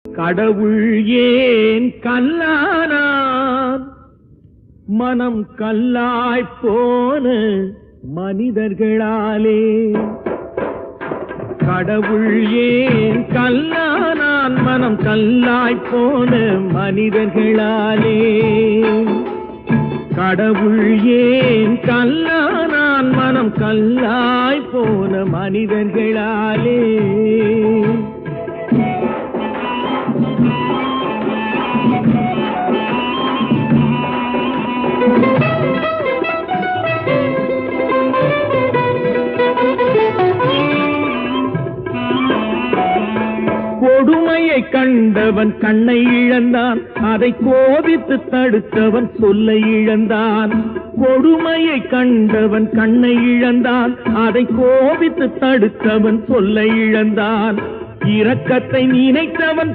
கடவுள் ஏன் கல்லானான்? மனம் கல்லாய்ப் போன மனிதர்களாலே. கடவுள் ஏன் கல்லானான்? மனம் கல்லாய்ப் போன மனிதர்களாலே. கடவுள் ஏன் கல்லானான்? மனம் கல்லாய்ப் போன மனிதர்களாலே. கொடுமையை கண்டவன் கண்ணை இழந்தான், அதை கோபித்து தடுத்தவன் சொல்லை இழந்தான். கொடுமையை கண்டவன் கண்ணை இழந்தான், அதை கோபித்து தடுத்தவன் சொல்லை இழந்தான். இரக்கத்தை நினைத்தவன்